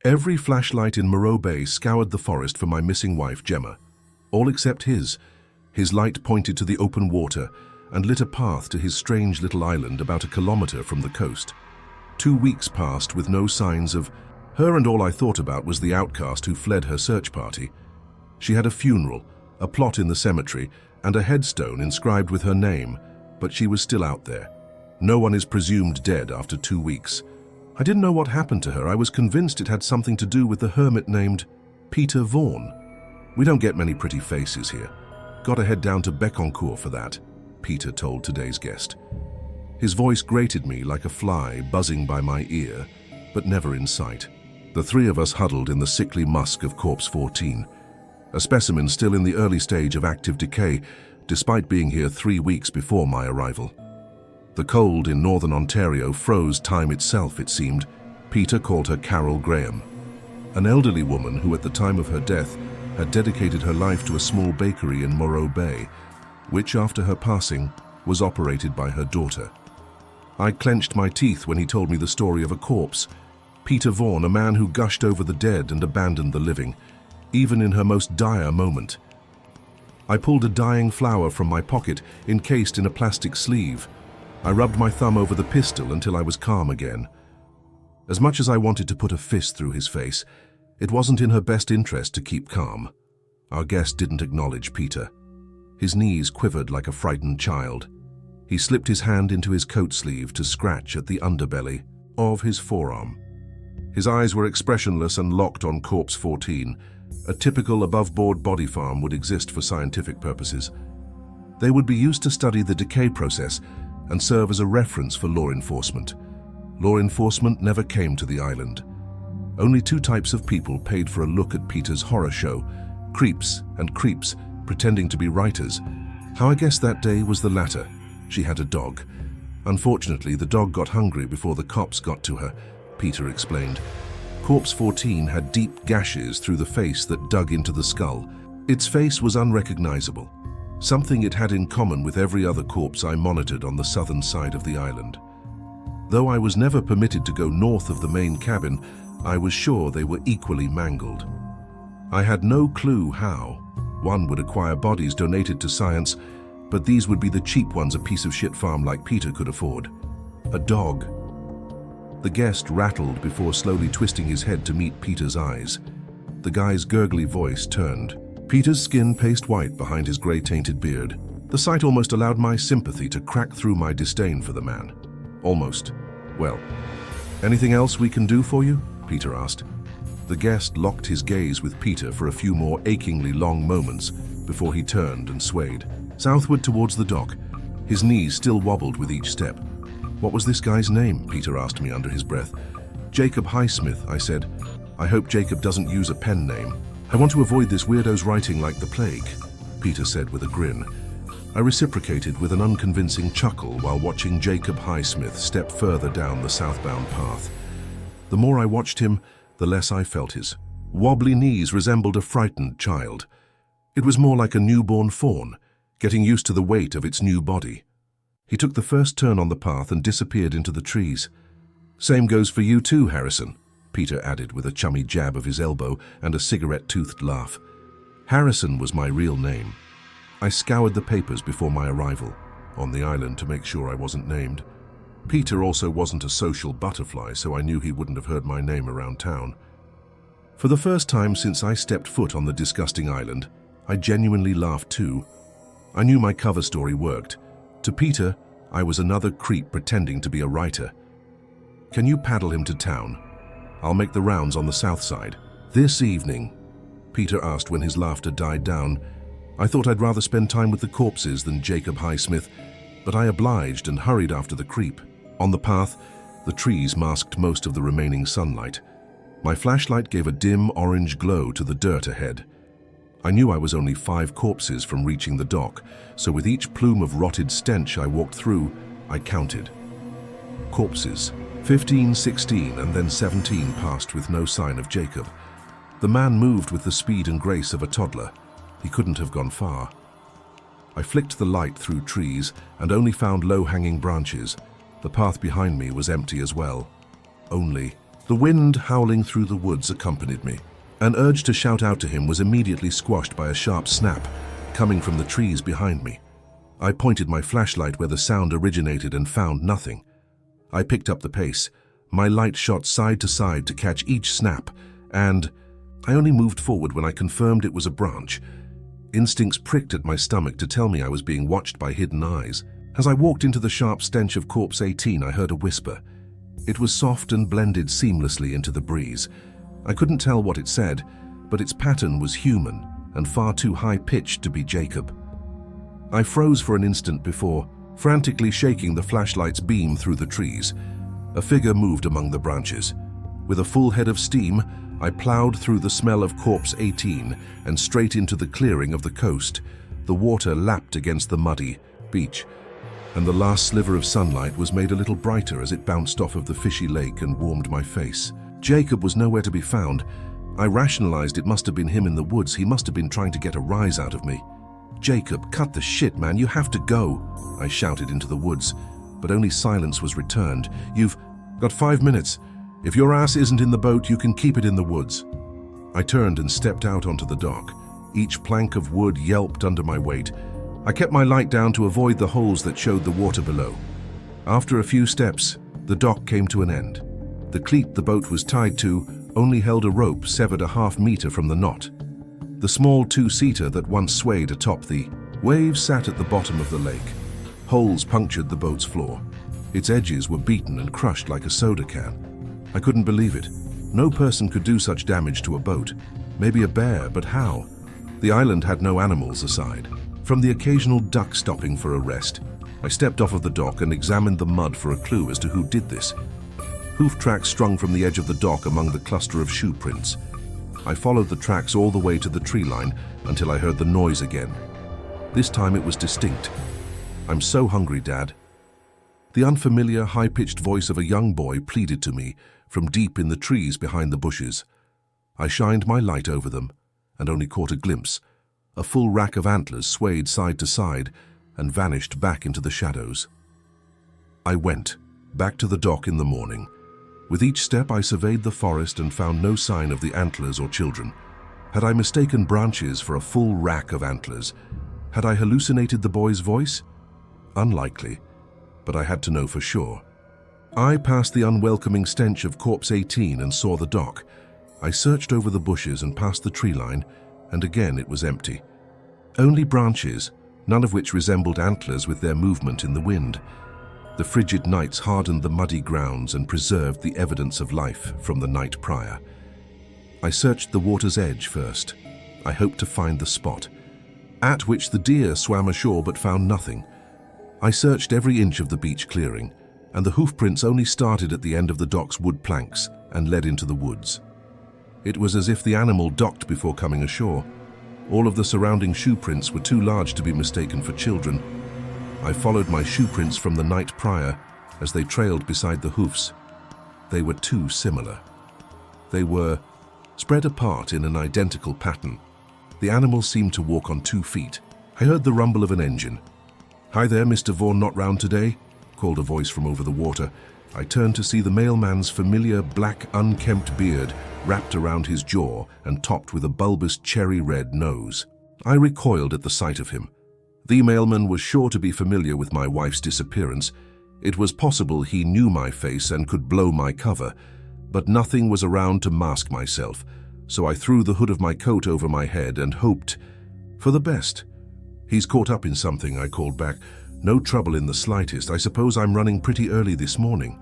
Every flashlight in Moreau Bay scoured the forest for my missing wife, Gemma. All except his. His light pointed to the open water and lit a path to his strange little island about a kilometer from the coast. 2 weeks passed with no signs of her, and all I thought about was the outcast who fled her search party. She had a funeral, a plot in the cemetery, and a headstone inscribed with her name, but she was still out there. No one is presumed dead after 2 weeks. I didn't know what happened to her. I was convinced it had something to do with the hermit named Peter Vaughan. We don't get many pretty faces here. Gotta head down to Becancourt for that, Peter told today's guest. His voice grated me like a fly buzzing by my ear, but never in sight. The three of us huddled in the sickly musk of Corpse 14, a specimen still in the early stage of active decay, despite being here 3 weeks before my arrival. The cold in northern Ontario froze time itself, it seemed. Peter called her Carol Graham, an elderly woman who at the time of her death had dedicated her life to a small bakery in Moreau Bay, which after her passing was operated by her daughter. I clenched my teeth when he told me the story of a corpse. Peter Vaughan, a man who gushed over the dead and abandoned the living, even in her most dire moment. I pulled a dying flower from my pocket, encased in a plastic sleeve. I rubbed my thumb over the pistol until I was calm again. As much as I wanted to put a fist through his face, it wasn't in her best interest to keep calm. Our guest didn't acknowledge Peter. His knees quivered like a frightened child. He slipped his hand into his coat sleeve to scratch at the underbelly of his forearm. His eyes were expressionless and locked on Corpse 14. A typical above-board body farm would exist for scientific purposes. They would be used to study the decay process and serve as a reference for law enforcement. Law enforcement never came to the island. Only 2 types of people paid for a look at Peter's horror show, creeps and creeps pretending to be writers. How I guessed that day was the latter. She had a dog. Unfortunately, the dog got hungry before the cops got to her, Peter explained. Corpse 14 had deep gashes through the face that dug into the skull. Its face was unrecognizable, something it had in common with every other corpse I monitored on the southern side of the island. Though I was never permitted to go north of the main cabin, I was sure they were equally mangled. I had no clue how. One would acquire bodies donated to science, but these would be the cheap ones a piece of shit farm like Peter could afford. A dog. The guest rattled before slowly twisting his head to meet Peter's eyes. The guy's gurgly voice turned. Peter's skin paste white behind his grey-tainted beard. The sight almost allowed my sympathy to crack through my disdain for the man. Almost. Well, anything else we can do for you? Peter asked. The guest locked his gaze with Peter for a few more achingly long moments before he turned and swayed southward towards the dock. His knees still wobbled with each step. What was this guy's name? Peter asked me under his breath. Jacob Highsmith, I said. I hope Jacob doesn't use a pen name. I want to avoid this weirdo's writing like the plague, Peter said with a grin. I reciprocated with an unconvincing chuckle while watching Jacob Highsmith step further down the southbound path. The more I watched him, the less I felt his wobbly knees resembled a frightened child. It was more like a newborn fawn, getting used to the weight of its new body. He took the first turn on the path and disappeared into the trees. Same goes for you too, Harrison, Peter added with a chummy jab of his elbow and a cigarette-toothed laugh. Harrison was my real name. I scoured the papers before my arrival on the island to make sure I wasn't named. Peter also wasn't a social butterfly, so I knew he wouldn't have heard my name around town. For the first time since I stepped foot on the disgusting island, I genuinely laughed too. I knew my cover story worked. To Peter, I was another creep pretending to be a writer. Can you paddle him to town? I'll make the rounds on the south side. This evening, Peter asked when his laughter died down. I thought I'd rather spend time with the corpses than Jacob Highsmith, but I obliged and hurried after the creep. On the path, the trees masked most of the remaining sunlight. My flashlight gave a dim orange glow to the dirt ahead. I knew I was only 5 corpses from reaching the dock, so with each plume of rotted stench I walked through, I counted. Corpses. 15, 16, and then 17 passed with no sign of Jacob. The man moved with the speed and grace of a toddler. He couldn't have gone far. I flicked the light through trees and only found low-hanging branches. The path behind me was empty as well. Only The wind howling through the woods accompanied me. An urge to shout out to him was immediately squashed by a sharp snap coming from the trees behind me. I pointed my flashlight where the sound originated and found nothing. I picked up the pace. My light shot side to side to catch each snap, and I only moved forward when I confirmed it was a branch. Instincts pricked at my stomach to tell me I was being watched by hidden eyes. As I walked into the sharp stench of corpse 18, I heard a whisper. It was soft and blended seamlessly into the breeze. I couldn't tell what it said, but its pattern was human and far too high-pitched to be Jacob. I froze for an instant before, frantically shaking the flashlight's beam through the trees. A figure moved among the branches. With a full head of steam, I plowed through the smell of corpse 18 and straight into the clearing of the coast. The water lapped against the muddy beach, and the last sliver of sunlight was made a little brighter as it bounced off of the fishy lake and warmed my face. Jacob was nowhere to be found. I rationalized it must have been him in the woods. He must have been trying to get a rise out of me. "Jacob, cut the shit, man. You have to go," I shouted into the woods, but only silence was returned. "You've got 5 minutes. If your ass isn't in the boat, you can keep it in the woods." I turned and stepped out onto the dock. Each plank of wood yelped under my weight. I kept my light down to avoid the holes that showed the water below. After a few steps, the dock came to an end. The cleat the boat was tied to only held a rope severed a half-meter from the knot. The small two-seater that once swayed atop the waves sat at the bottom of the lake. Holes punctured the boat's floor. Its edges were beaten and crushed like a soda can. I couldn't believe it. No person could do such damage to a boat. Maybe a bear, but how? The island had no animals aside from the occasional duck stopping for a rest. I stepped off of the dock and examined the mud for a clue as to who did this. Hoof tracks strung from the edge of the dock among the cluster of shoe prints. I followed the tracks all the way to the tree line until I heard the noise again. This time it was distinct. "I'm so hungry, Dad." The unfamiliar, high-pitched voice of a young boy pleaded to me from deep in the trees behind the bushes. I shined my light over them and only caught a glimpse. A full rack of antlers swayed side to side and vanished back into the shadows. I went back to the dock in the morning. With each step I surveyed the forest and found no sign of the antlers or children. Had I mistaken branches for a full rack of antlers? Had I hallucinated the boy's voice? Unlikely, but I had to know for sure. I passed the unwelcoming stench of corpse 18 and saw the dock. I searched over the bushes and past the tree line, and again it was empty. Only branches, none of which resembled antlers with their movement in the wind. The frigid nights hardened the muddy grounds and preserved the evidence of life from the night prior. I searched the water's edge first. I hoped to find the spot, at which the deer swam ashore but found nothing. I searched every inch of the beach clearing, and the hoofprints only started at the end of the dock's wood planks and led into the woods. It was as if the animal docked before coming ashore. All of the surrounding shoe prints were too large to be mistaken for children. I followed my shoe prints from the night prior as they trailed beside the hoofs. They were too similar. They were spread apart in an identical pattern. The animals seemed to walk on 2 feet. I heard the rumble of an engine. "Hi there, Mr. Vaughan, not round today?" called a voice from over the water. I turned to see the mailman's familiar black, unkempt beard wrapped around his jaw and topped with a bulbous cherry-red nose. I recoiled at the sight of him. The mailman was sure to be familiar with my wife's disappearance. It was possible he knew my face and could blow my cover, but nothing was around to mask myself, so I threw the hood of my coat over my head and hoped for the best. "He's caught up in something," I called back. "No trouble in the slightest. I suppose I'm running pretty early this morning,"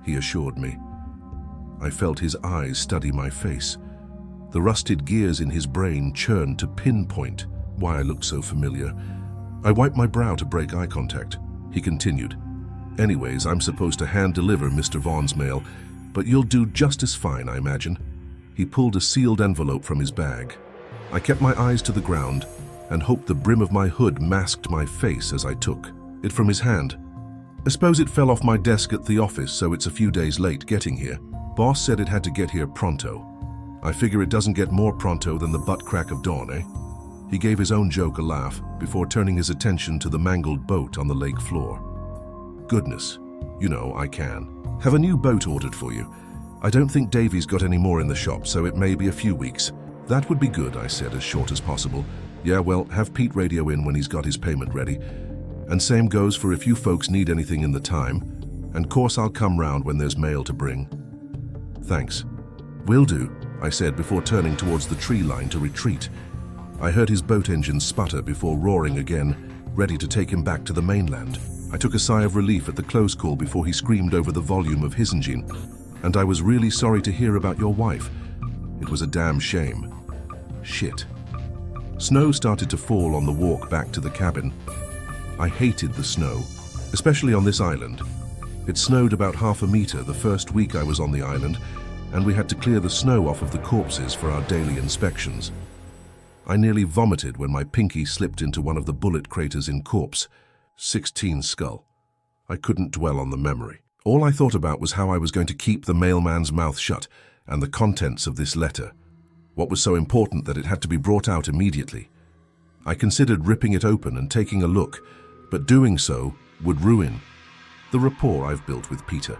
he assured me. I felt his eyes study my face. The rusted gears in his brain churned to pinpoint why I looked so familiar. I wiped my brow to break eye contact. He continued, "Anyways, I'm supposed to hand-deliver Mr. Vaughan's mail, but you'll do just as fine, I imagine." He pulled a sealed envelope from his bag. I kept my eyes to the ground and hoped the brim of my hood masked my face as I took it from his hand. "I suppose it fell off my desk at the office, so it's a few days late getting here. Boss said it had to get here pronto. I figure it doesn't get more pronto than the butt crack of dawn, eh?" He gave his own joke a laugh before turning his attention to the mangled boat on the lake floor. "Goodness, you know, I can have a new boat ordered for you. I don't think Davy's got any more in the shop, so it may be a few weeks. That would be good, I said, as short as possible. Yeah, well, have Pete radio in when he's got his payment ready. And same goes for if you folks need anything in the time. And course I'll come round when there's mail to bring. Thanks. Will do, I said before turning towards the tree line to retreat. I heard his boat engine sputter before roaring again, ready to take him back to the mainland. I took a sigh of relief at the close call before he screamed over the volume of his engine. And I was really sorry to hear about your wife. It was a damn shame. Shit. Snow started to fall on the walk back to the cabin. I hated the snow, especially on this island. It snowed about half a meter the first week I was on the island, and we had to clear the snow off of the corpses for our daily inspections. I nearly vomited when my pinky slipped into one of the bullet craters in corpse, 16 skull. I couldn't dwell on the memory. All I thought about was how I was going to keep the mailman's mouth shut and the contents of this letter. What was so important that it had to be brought out immediately? I considered ripping it open and taking a look, but doing so would ruin the rapport I've built with Peter.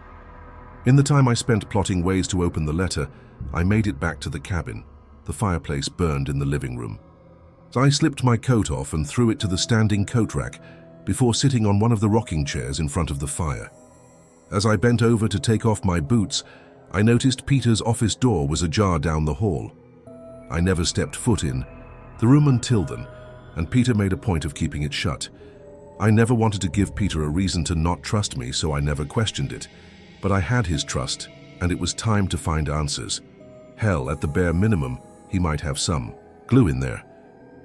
In the time I spent plotting ways to open the letter, I made it back to the cabin. The fireplace burned in the living room. I slipped my coat off and threw it to the standing coat rack before sitting on one of the rocking chairs in front of the fire. As I bent over to take off my boots, I noticed Peter's office door was ajar down the hall. I never stepped foot in the room until then, and Peter made a point of keeping it shut. I never wanted to give Peter a reason to not trust me, so I never questioned it. But I had his trust, and it was time to find answers. Hell, at the bare minimum, he might have some glue in there.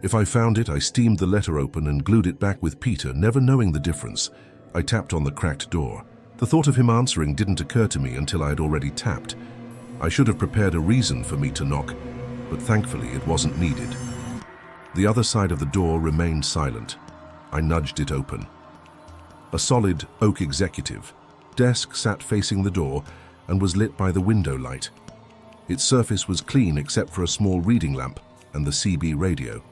If I found it, I steamed the letter open and glued it back with Peter, never knowing the difference. I tapped on the cracked door. The thought of him answering didn't occur to me until I had already tapped. I should have prepared a reason for me to knock, but thankfully it wasn't needed. The other side of the door remained silent. I nudged it open. A solid oak executive desk sat facing the door and was lit by the window light. Its surface was clean except for a small reading lamp and the CB radio.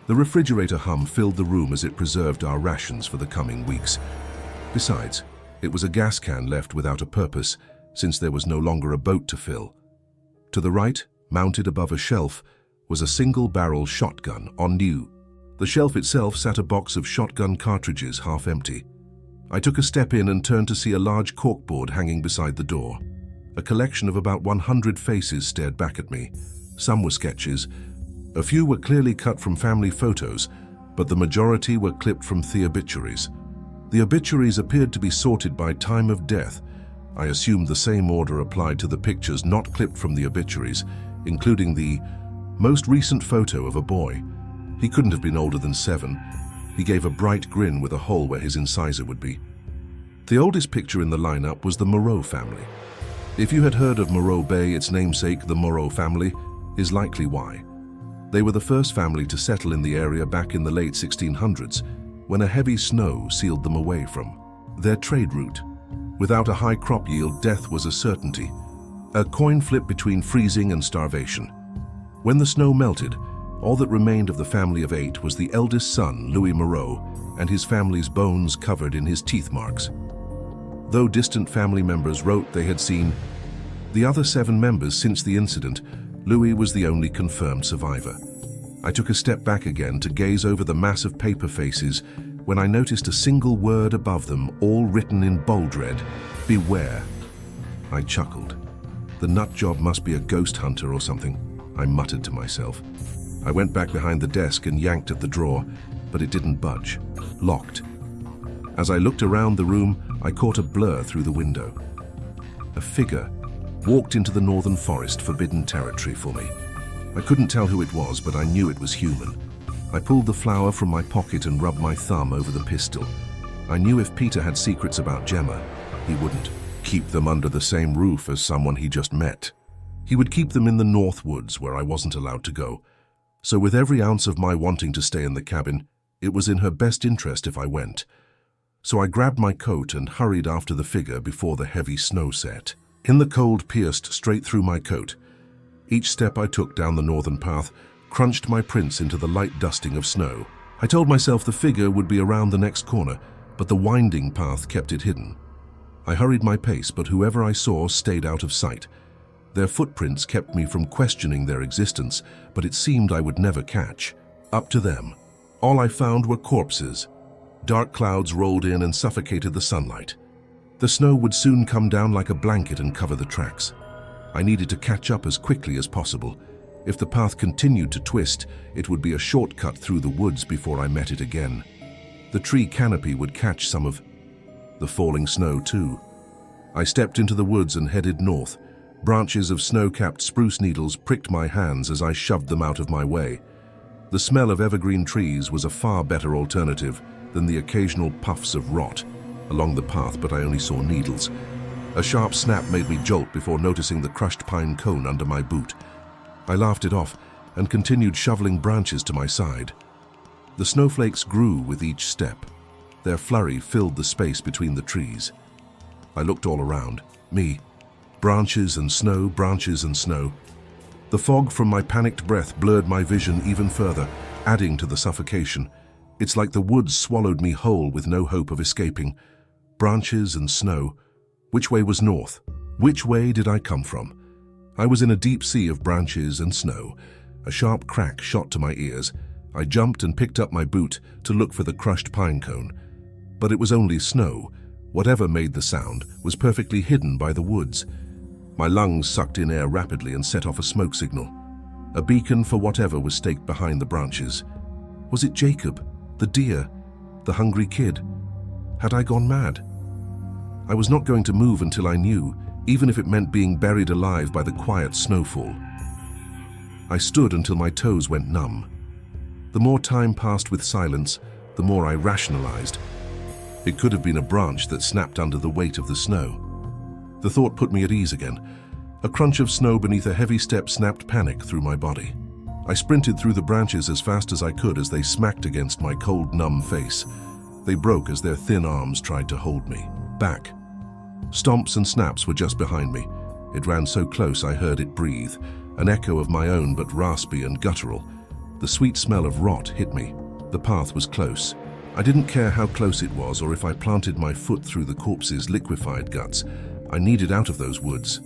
The refrigerator hum filled the room as it preserved our rations for the coming weeks. Besides, it was a gas can left without a purpose, since there was no longer a boat to fill. To the right, mounted above a shelf, was a single-barrel shotgun on new. The shelf itself sat a box of shotgun cartridges half empty. I took a step in and turned to see a large corkboard hanging beside the door. A collection of about 100 faces stared back at me. Some were sketches. A few were clearly cut from family photos, but the majority were clipped from the obituaries. The obituaries appeared to be sorted by time of death. I assumed the same order applied to the pictures not clipped from the obituaries, including the most recent photo of a boy. He couldn't have been older than 7. He gave a bright grin with a hole where his incisor would be. The oldest picture in the lineup was the Moreau family. If you had heard of Moreau Bay, its namesake, the Moreau family, is likely why. They were the first family to settle in the area back in the late 1600s, when a heavy snow sealed them away from their trade route. Without a high crop yield, death was a certainty, a coin flip between freezing and starvation. When the snow melted, all that remained of the family of 8 was the eldest son, Louis Moreau, and his family's bones covered in his teeth marks. Though distant family members wrote they had seen the other 7 members since the incident, Louis was the only confirmed survivor. I took a step back again to gaze over the mass of paper faces when I noticed a single word above them, all written in bold red: beware. I chuckled. The nut job must be a ghost hunter or something, I muttered to myself. I went back behind the desk and yanked at the drawer, but it didn't budge. Locked. As I looked around the room, I caught a blur through the window. A figure walked into the northern forest, forbidden territory for me. I couldn't tell who it was, but I knew it was human. I pulled the flower from my pocket and rubbed my thumb over the pistol. I knew if Peter had secrets about Gemma, he wouldn't keep them under the same roof as someone he just met. He would keep them in the North Woods, where I wasn't allowed to go. So with every ounce of my wanting to stay in the cabin, it was in her best interest if I went. So I grabbed my coat and hurried after the figure before the heavy snow set. In the cold pierced straight through my coat. Each step I took down the northern path crunched my prints into the light dusting of snow. I told myself the figure would be around the next corner, but the winding path kept it hidden. I hurried my pace, but whoever I saw stayed out of sight. Their footprints kept me from questioning their existence, but it seemed I would never catch up to them. All I found were corpses. Dark clouds rolled in and suffocated the sunlight. The snow would soon come down like a blanket and cover the tracks. I needed to catch up as quickly as possible. If the path continued to twist, it would be a shortcut through the woods before I met it again. The tree canopy would catch some of the falling snow too. I stepped into the woods and headed north. Branches of snow-capped spruce needles pricked my hands as I shoved them out of my way. The smell of evergreen trees was a far better alternative than the occasional puffs of rot along the path, but I only saw needles. A sharp snap made me jolt before noticing the crushed pine cone under my boot. I laughed it off and continued shoveling branches to my side. The snowflakes grew with each step. Their flurry filled the space between the trees. I looked all around. Me. Branches and snow, branches and snow. The fog from my panicked breath blurred my vision even further, adding to the suffocation. It's like the woods swallowed me whole with no hope of escaping. Branches and snow. Which way was north? Which way did I come from? I was in a deep sea of branches and snow. A sharp crack shot to my ears. I jumped and picked up my boot to look for the crushed pine cone. But it was only snow. Whatever made the sound was perfectly hidden by the woods. My lungs sucked in air rapidly and set off a smoke signal. A beacon for whatever was staked behind the branches. Was it Jacob, the deer, the hungry kid? Had I gone mad? I was not going to move until I knew, even if it meant being buried alive by the quiet snowfall. I stood until my toes went numb. The more time passed with silence, the more I rationalized. It could have been a branch that snapped under the weight of the snow. The thought put me at ease again. A crunch of snow beneath a heavy step snapped panic through my body. I sprinted through the branches as fast as I could as they smacked against my cold, numb face. They broke as their thin arms tried to hold me back. Stomps and snaps were just behind me. It ran so close I heard it breathe, an echo of my own but raspy and guttural. The sweet smell of rot hit me. The path was close. I didn't care how close it was or if I planted my foot through the corpse's liquefied guts. I needed out of those woods.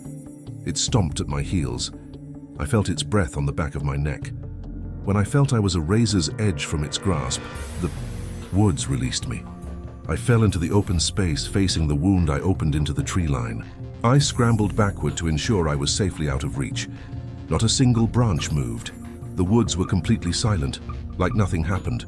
It stomped at my heels. I felt its breath on the back of my neck. When I felt I was a razor's edge from its grasp, the woods released me. I fell into the open space facing the wound I opened into the tree line. I scrambled backward to ensure I was safely out of reach. Not a single branch moved. The woods were completely silent, like nothing happened.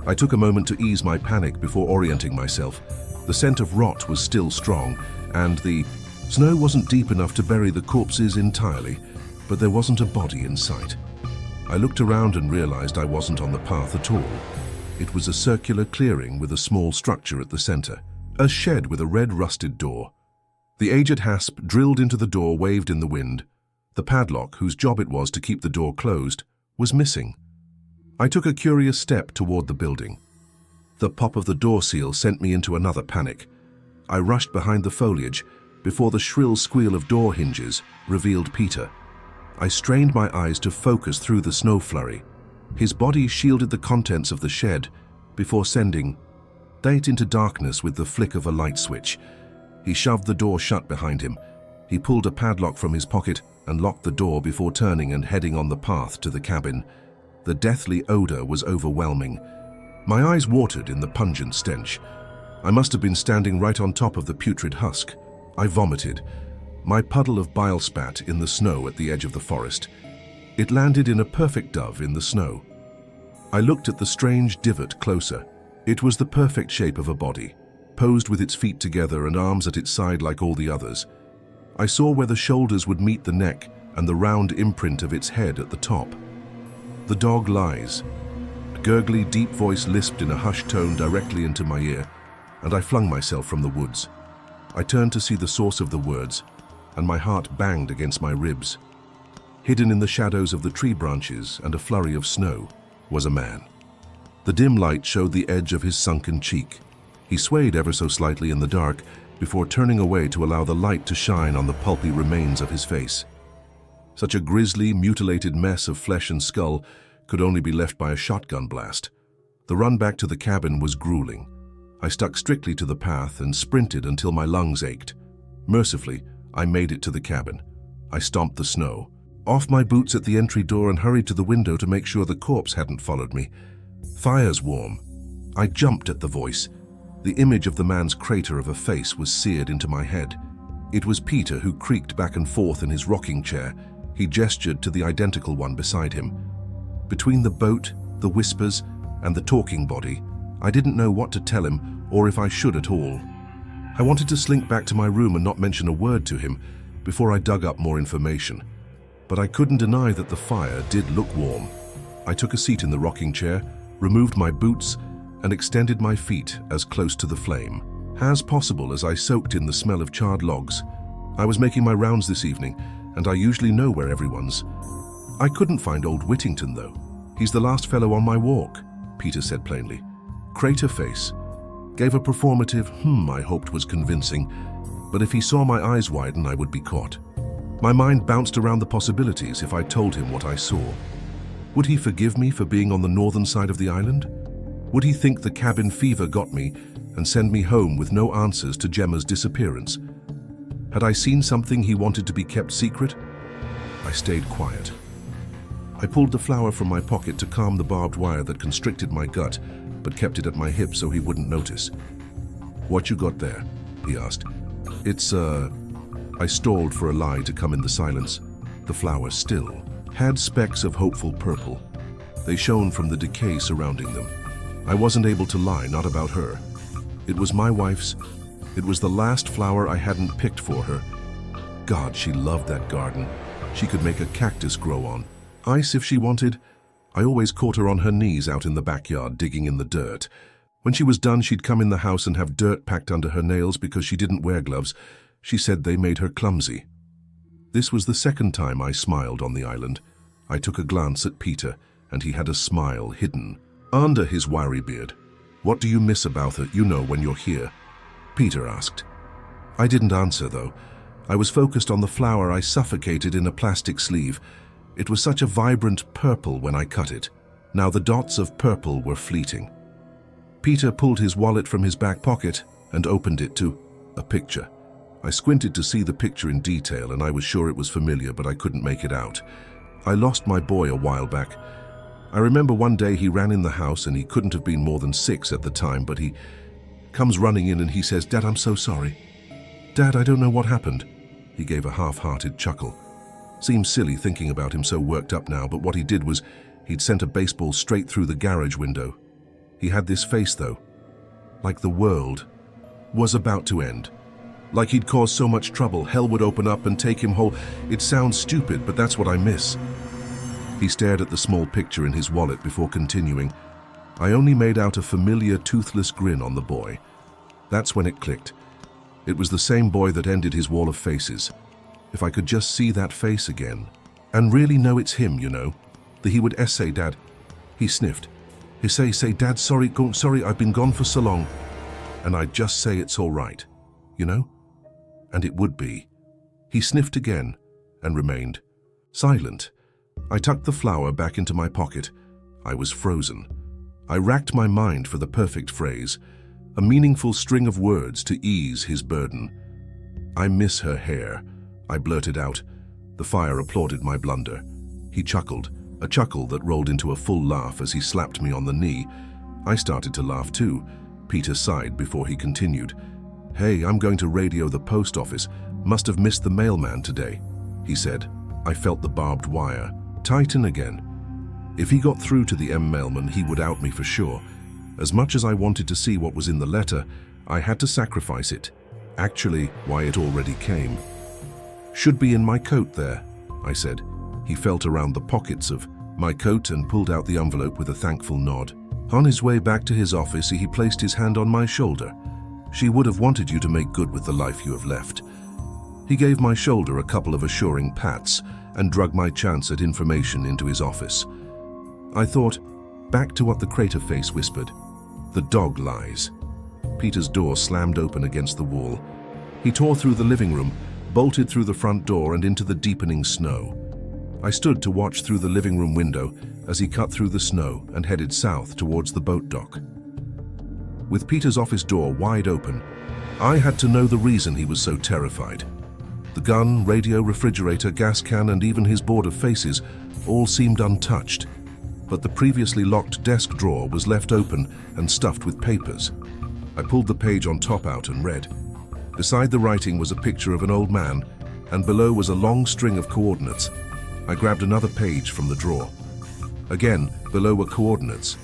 I took a moment to ease my panic before orienting myself. The scent of rot was still strong, and the snow wasn't deep enough to bury the corpses entirely, but there wasn't a body in sight. I looked around and realized I wasn't on the path at all. It was a circular clearing with a small structure at the center, a shed with a red rusted door. The aged hasp drilled into the door waved in the wind. The padlock, whose job it was to keep the door closed, was missing. I took a curious step toward the building. The pop of the door seal sent me into another panic. I rushed behind the foliage before the shrill squeal of door hinges revealed Peter. I strained my eyes to focus through the snow flurry. His body shielded the contents of the shed before sending it into darkness with the flick of a light switch. He shoved the door shut behind him. He pulled a padlock from his pocket and locked the door before turning and heading on the path to the cabin. The deathly odor was overwhelming. My eyes watered in the pungent stench. I must have been standing right on top of the putrid husk. I vomited. My puddle of bile spat in the snow at the edge of the forest. It landed in a perfect dove in the snow. I looked at the strange divot closer. It was the perfect shape of a body, posed with its feet together and arms at its side like all the others. I saw where the shoulders would meet the neck and the round imprint of its head at the top. The dog lies. A gurgly, deep voice lisped in a hushed tone directly into my ear, and I flung myself from the woods. I turned to see the source of the words, and my heart banged against my ribs. Hidden in the shadows of the tree branches and a flurry of snow was a man. The dim light showed the edge of his sunken cheek. He swayed ever so slightly in the dark before turning away to allow the light to shine on the pulpy remains of his face. Such a grisly, mutilated mess of flesh and skull could only be left by a shotgun blast. The run back to the cabin was grueling. I stuck strictly to the path and sprinted until my lungs ached. Mercifully, I made it to the cabin. I stomped the snow, off my boots at the entry door, and hurried to the window to make sure the corpse hadn't followed me. "Fire's warm." I jumped at the voice. The image of the man's crater of a face was seared into my head. It was Peter, who creaked back and forth in his rocking chair. He gestured to the identical one beside him. Between the boat, the whispers, and the talking body, I didn't know what to tell him, or if I should at all. I wanted to slink back to my room and not mention a word to him before I dug up more information. But I couldn't deny that the fire did look warm. I took a seat in the rocking chair, removed my boots, and extended my feet as close to the flame as possible as I soaked in the smell of charred logs. I was making my rounds this evening, and I usually know where everyone's. I couldn't find old Whittington, though. "He's the last fellow on my walk," Peter said plainly. Crater face. Gave a performative I hoped was convincing, but if he saw my eyes widen, I would be caught. My mind bounced around the possibilities if I told him what I saw. Would he forgive me for being on the northern side of the island? Would he think the cabin fever got me and send me home with no answers to Gemma's disappearance? Had I seen something he wanted to be kept secret? I stayed quiet. I pulled the flower from my pocket to calm the barbed wire that constricted my gut, but kept it at my hip so he wouldn't notice. "What you got there?" he asked. It's I stalled for a lie to come in the silence. The flower still had specks of hopeful purple. They shone from the decay surrounding them. I wasn't able to lie, not about her. It was my wife's. It was the last flower I hadn't picked for her. God, she loved that garden. She could make a cactus grow on. Ice if she wanted. I always caught her on her knees out in the backyard digging in the dirt. When she was done, she'd come in the house and have dirt packed under her nails because she didn't wear gloves. She said they made her clumsy. This was the second time I smiled on the island. I took a glance at Peter, and he had a smile hidden under his wiry beard. "What do you miss about it, when you're here?" Peter asked. I didn't answer, though. I was focused on the flower I suffocated in a plastic sleeve. It was such a vibrant purple when I cut it. Now the dots of purple were fleeting. Peter pulled his wallet from his back pocket and opened it to a picture. I squinted to see the picture in detail, and I was sure it was familiar, but I couldn't make it out. I lost my boy a while back. I remember one day he ran in the house, and he couldn't have been more than 6 at the time, but he comes running in and he says, "Dad, I'm so sorry." "Dad, I don't know what happened." He gave a half-hearted chuckle. Seems silly thinking about him so worked up now, but what he did was he'd sent a baseball straight through the garage window. He had this face, though, like the world was about to end. Like he'd caused so much trouble, hell would open up and take him whole. It sounds stupid, but that's what I miss. He stared at the small picture in his wallet before continuing. I only made out a familiar toothless grin on the boy. That's when it clicked. It was the same boy that ended his wall of faces. If I could just see that face again, and really know it's him, that he would say, "Dad." He sniffed. He say, "Dad, sorry, I've been gone for so long." And I'd just say it's all right, And it would be. He sniffed again and remained silent. I tucked the flower back into my pocket. I was frozen. I racked my mind for the perfect phrase, a meaningful string of words to ease his burden. "I miss her hair," I blurted out. The fire applauded my blunder. He chuckled, a chuckle that rolled into a full laugh as he slapped me on the knee. I started to laugh too. Peter sighed before he continued. "Hey, I'm going to radio the post office. Must have missed the mailman today," he said. I felt the barbed wire tighten again. If he got through to the mailman, he would out me for sure. As much as I wanted to see what was in the letter, I had to sacrifice it. Actually, why it already came. "Should be in my coat there," I said. He felt around the pockets of my coat and pulled out the envelope with a thankful nod. On his way back to his office, he placed his hand on my shoulder. "She would have wanted you to make good with the life you have left." He gave my shoulder a couple of assuring pats and drug my chance at information into his office. I thought, back to what the crater face whispered. The dog lies. Peter's door slammed open against the wall. He tore through the living room, bolted through the front door and into the deepening snow. I stood to watch through the living room window as he cut through the snow and headed south towards the boat dock. With Peter's office door wide open, I had to know the reason he was so terrified. The gun, radio, refrigerator, gas can, and even his board of faces all seemed untouched, but the previously locked desk drawer was left open and stuffed with papers. I pulled the page on top out and read. Beside the writing was a picture of an old man, and below was a long string of coordinates. I grabbed another page from the drawer. Again, below were coordinates,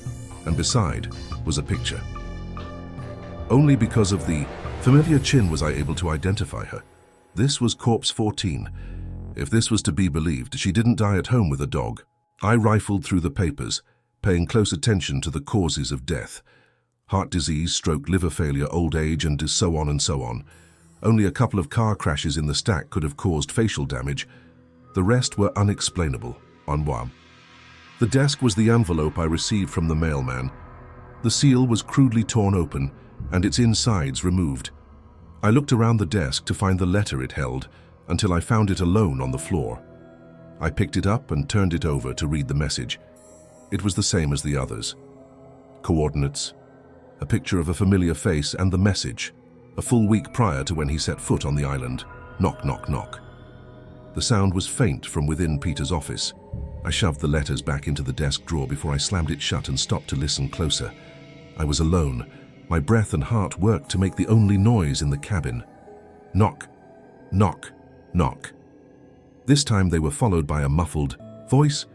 and beside was a picture. Only because of the familiar chin was I able to identify her. This was corpse 14. If this was to be believed, she didn't die at home with a dog. I rifled through the papers, paying close attention to the causes of death. Heart disease, stroke, liver failure, old age, and so on and so on. Only a couple of car crashes in the stack could have caused facial damage. The rest were unexplainable. En moi. The desk was the envelope I received from the mailman. The seal was crudely torn open, and its insides removed. I looked around the desk to find the letter it held, until I found it alone on the floor. I picked it up and turned it over to read the message. It was the same as the others. Coordinates, a picture of a familiar face, and the message, a full week prior to when he set foot on the island. Knock, knock, knock. The sound was faint from within Peter's office. I shoved the letters back into the desk drawer before I slammed it shut and stopped to listen closer. I was alone. My breath and heart worked to make the only noise in the cabin. Knock, knock, knock. This time they were followed by a muffled voice.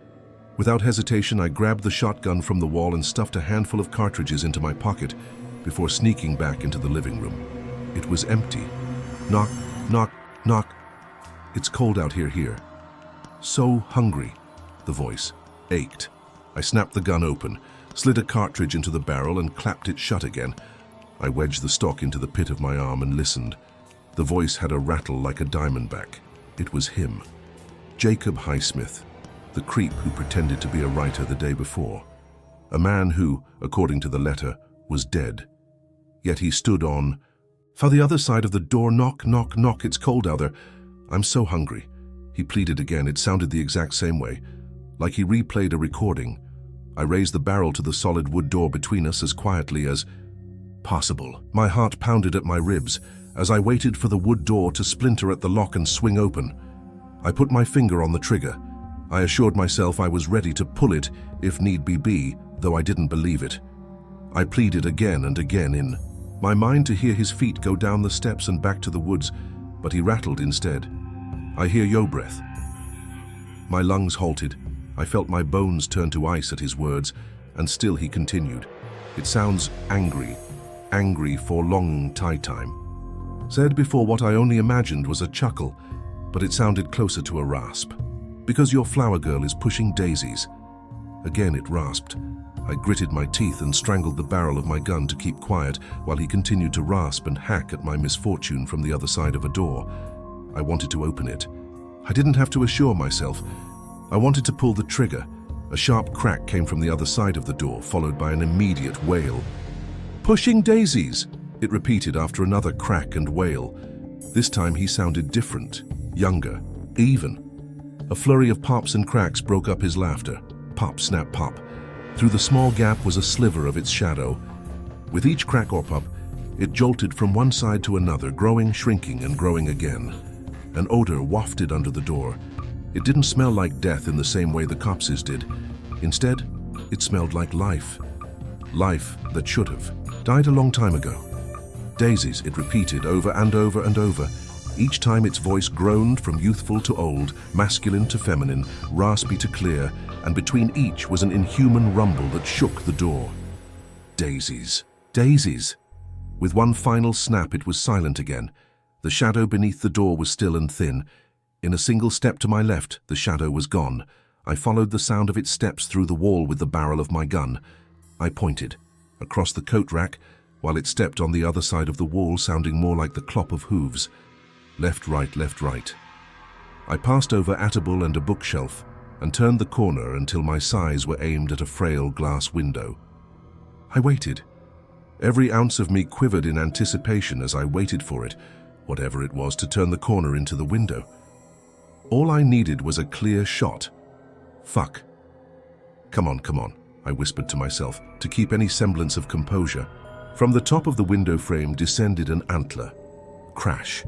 Without hesitation, I grabbed the shotgun from the wall and stuffed a handful of cartridges into my pocket before sneaking back into the living room. It was empty. Knock, knock, knock. It's cold out here. So hungry. The voice ached. I snapped the gun open, slid a cartridge into the barrel and clapped it shut again. I wedged the stock into the pit of my arm and listened. The voice had a rattle like a diamondback. It was him. Jacob Highsmith, the creep who pretended to be a writer the day before. A man who, according to the letter, was dead. Yet he stood on, "For the other side of the door, knock, knock, knock, it's cold out there. I'm so hungry." He pleaded again. It sounded the exact same way, like he replayed a recording. I raised the barrel to the solid wood door between us as quietly as possible. My heart pounded at my ribs as I waited for the wood door to splinter at the lock and swing open. I put my finger on the trigger. I assured myself I was ready to pull it if need be, though I didn't believe it. I pleaded again and again in my mind to hear his feet go down the steps and back to the woods, but he rattled instead. I hear your breath. My lungs halted. I felt my bones turn to ice at his words, and still he continued. It sounds angry for long time. Said before what I only imagined was a chuckle, but it sounded closer to a rasp. Because your flower girl is pushing daisies. Again it rasped. I gritted my teeth and strangled the barrel of my gun to keep quiet while he continued to rasp and hack at my misfortune from the other side of a door. I wanted to open it. I didn't have to assure myself. I wanted to pull the trigger. A sharp crack came from the other side of the door, followed by an immediate wail. "Pushing daisies," it repeated after another crack and wail. This time he sounded different, younger, even. A flurry of pops and cracks broke up his laughter. Pop, snap, pop. Through the small gap was a sliver of its shadow. With each crack or pop, it jolted from one side to another, growing, shrinking, and growing again. An odor wafted under the door. It didn't smell like death in the same way the corpses did. Instead, it smelled like life. Life that should have died a long time ago. Daisies, it repeated over and over and over. Each time its voice groaned from youthful to old, masculine to feminine, raspy to clear, and between each was an inhuman rumble that shook the door. Daisies. Daisies. With one final snap, it was silent again. The shadow beneath the door was still and thin. In a single step to my left, the shadow was gone. I followed the sound of its steps through the wall with the barrel of my gun. I pointed, across the coat rack, while it stepped on the other side of the wall, sounding more like the clop of hooves. Left, right, left, right. I passed over Atable and a bookshelf, and turned the corner until my sighs were aimed at a frail glass window. I waited. Every ounce of me quivered in anticipation as I waited for it, whatever it was, to turn the corner into the window. All I needed was a clear shot. Fuck. Come on, I whispered to myself, to keep any semblance of composure. From the top of the window frame descended an antler. Crash.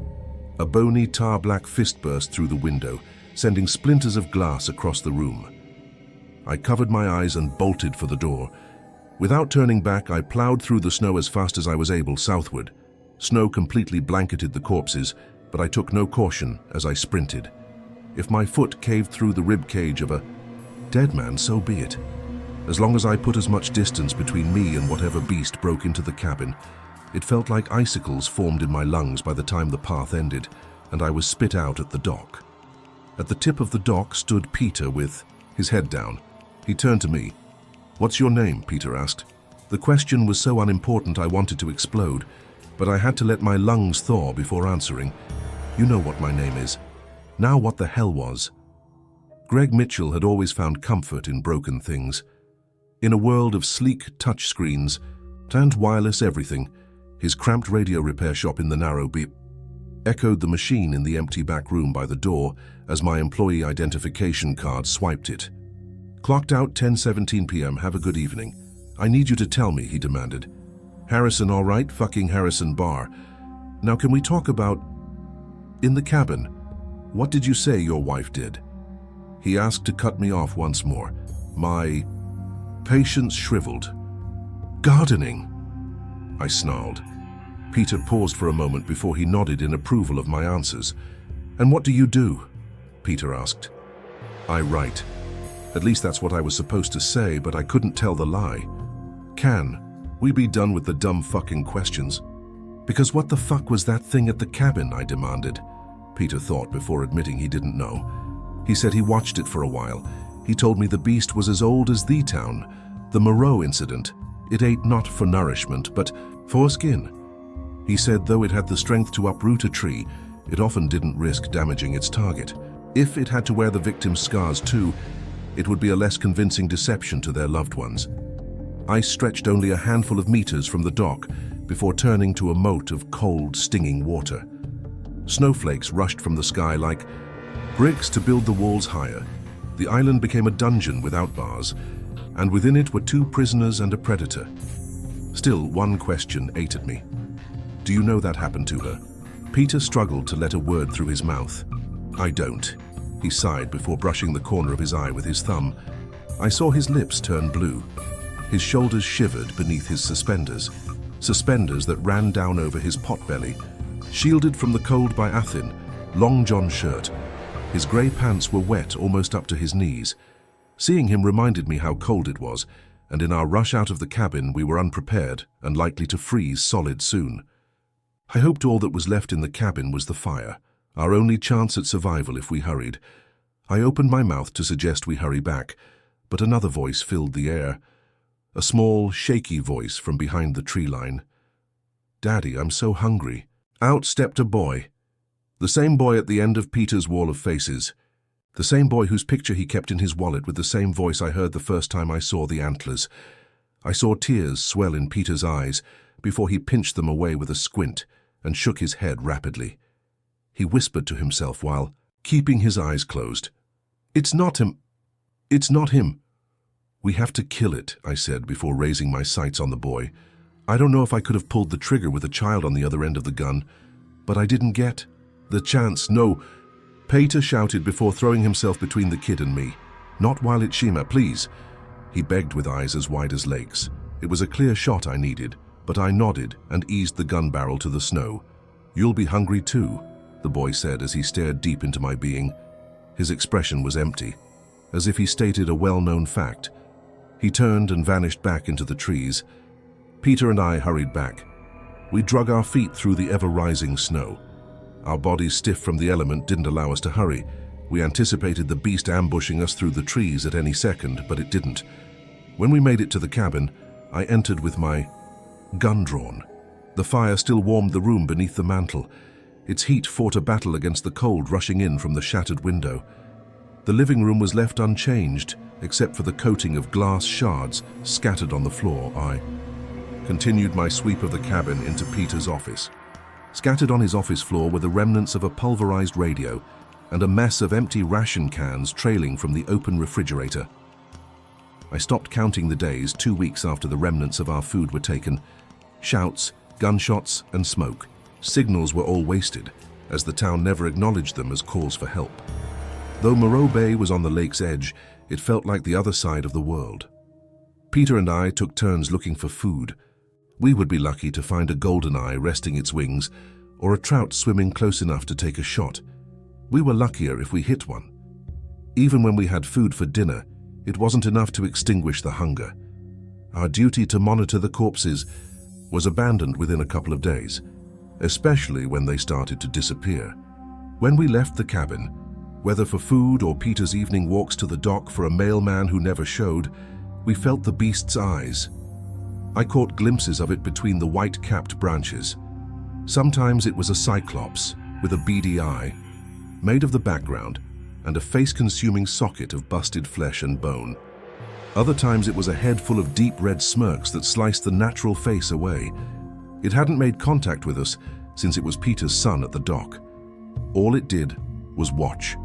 A bony tar-black fist burst through the window, sending splinters of glass across the room. I covered my eyes and bolted for the door. Without turning back, I plowed through the snow as fast as I was able southward. Snow completely blanketed the corpses, but I took no caution as I sprinted. If my foot caved through the rib cage of a dead man, so be it. As long as I put as much distance between me and whatever beast broke into the cabin, it felt like icicles formed in my lungs by the time the path ended, and I was spit out at the dock. At the tip of the dock stood Peter with his head down. He turned to me. "What's your name?" Peter asked. The question was so unimportant I wanted to explode, but I had to let my lungs thaw before answering. "You know what my name is." Now what the hell was? Greg Mitchell had always found comfort in broken things. In a world of sleek touchscreens and wireless everything, his cramped radio repair shop in the narrow beep echoed the machine in the empty back room by the door as my employee identification card swiped it. "Clocked out 10:17 p.m. Have a good evening. I need you to tell me," he demanded. "Harrison, all right? Fucking Harrison Bar. Now can we talk about in the cabin? What did you say your wife did?" He asked to cut me off once more. My patience shriveled. "Gardening," I snarled. Peter paused for a moment before he nodded in approval of my answers. "And what do you do?" Peter asked. "I write. At least that's what I was supposed to say, but I couldn't tell the lie. Can we be done with the dumb fucking questions? Because what the fuck was that thing at the cabin?" I demanded. Peter thought before admitting he didn't know. He said he watched it for a while. He told me the beast was as old as the town. The Moreau incident. It ate not for nourishment, but for skin. He said though it had the strength to uproot a tree, it often didn't risk damaging its target. If it had to wear the victim's scars too, it would be a less convincing deception to their loved ones. I stretched only a handful of meters from the dock before turning to a moat of cold, stinging water. Snowflakes rushed from the sky like bricks to build the walls higher. The island became a dungeon without bars, and within it were 2 prisoners and a predator. Still, one question ate at me. "Do you know that happened to her?" Peter struggled to let a word through his mouth. "I don't." He sighed before brushing the corner of his eye with his thumb. I saw his lips turn blue. His shoulders shivered beneath his suspenders that ran down over his potbelly. Shielded from the cold by a thin, long john shirt, his grey pants were wet almost up to his knees. Seeing him reminded me how cold it was, and in our rush out of the cabin we were unprepared and likely to freeze solid soon. I hoped all that was left in the cabin was the fire, our only chance at survival if we hurried. I opened my mouth to suggest we hurry back, but another voice filled the air. A small, shaky voice from behind the tree line. "Daddy, I'm so hungry." Out stepped a boy. The same boy at the end of Peter's wall of faces. The same boy whose picture he kept in his wallet with the same voice I heard the first time I saw the antlers. I saw tears swell in Peter's eyes before he pinched them away with a squint and shook his head rapidly. He whispered to himself while keeping his eyes closed. "It's not him. It's not him." "We have to kill it," I said before raising my sights on the boy. I don't know if I could have pulled the trigger with a child on the other end of the gun, but I didn't get the chance. "No," Peter shouted before throwing himself between the kid and me. "Not while it's Shima, please." He begged with eyes as wide as lakes. It was a clear shot I needed, but I nodded and eased the gun barrel to the snow. "You'll be hungry too," the boy said as he stared deep into my being. His expression was empty, as if he stated a well-known fact. He turned and vanished back into the trees. Peter and I hurried back. We drug our feet through the ever-rising snow. Our bodies stiff from the element didn't allow us to hurry. We anticipated the beast ambushing us through the trees at any second, but it didn't. When we made it to the cabin, I entered with my gun drawn. The fire still warmed the room beneath the mantel. Its heat fought a battle against the cold rushing in from the shattered window. The living room was left unchanged, except for the coating of glass shards scattered on the floor. I continued my sweep of the cabin into Peter's office. Scattered on his office floor were the remnants of a pulverized radio and a mess of empty ration cans trailing from the open refrigerator. I stopped counting the days 2 weeks after the remnants of our food were taken. Shouts, gunshots, and smoke. Signals were all wasted, as the town never acknowledged them as calls for help. Though Moreau Bay was on the lake's edge, it felt like the other side of the world. Peter and I took turns looking for food. We would be lucky to find a goldeneye resting its wings, or a trout swimming close enough to take a shot. We were luckier if we hit one. Even when we had food for dinner, it wasn't enough to extinguish the hunger. Our duty to monitor the corpses was abandoned within a couple of days, especially when they started to disappear. When we left the cabin, whether for food or Peter's evening walks to the dock for a mailman who never showed, we felt the beast's eyes. I caught glimpses of it between the white-capped branches. Sometimes it was a cyclops with a beady eye, made of the background, and a face-consuming socket of busted flesh and bone. Other times it was a head full of deep red smirks that sliced the natural face away. It hadn't made contact with us since it was Peter's son at the dock. All it did was watch.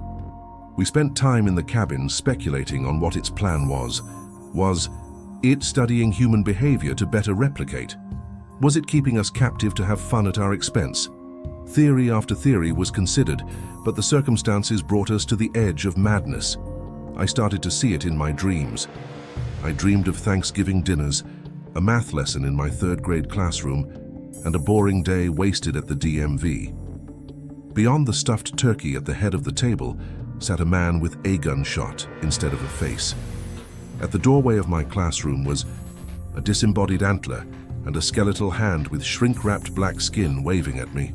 We spent time in the cabin speculating on what its plan was. Was it studying human behavior to better replicate? Was it keeping us captive to have fun at our expense? Theory after theory was considered, but the circumstances brought us to the edge of madness. I started to see it in my dreams. I dreamed of Thanksgiving dinners, a math lesson in my third-grade classroom, and a boring day wasted at the DMV. Beyond the stuffed turkey at the head of the table sat a man with a gunshot instead of a face. At the doorway of my classroom was a disembodied antler and a skeletal hand with shrink-wrapped black skin waving at me.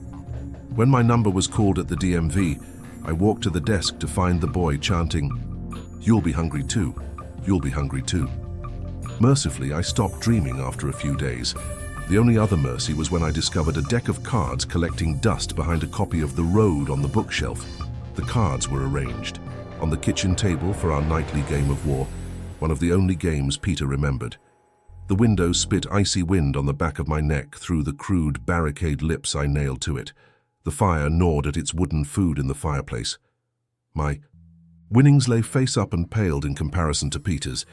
When my number was called at the DMV, I walked to the desk to find the boy chanting, "You'll be hungry too. You'll be hungry too." Mercifully, I stopped dreaming after a few days. The only other mercy was when I discovered a deck of cards collecting dust behind a copy of The Road on the bookshelf. The cards were arranged on the kitchen table for our nightly game of war, one of the only games Peter remembered. The window spit icy wind on the back of my neck through the crude barricade lips I nailed to it. The fire gnawed at its wooden food in the fireplace. My winnings lay face up and paled in comparison to Peter's.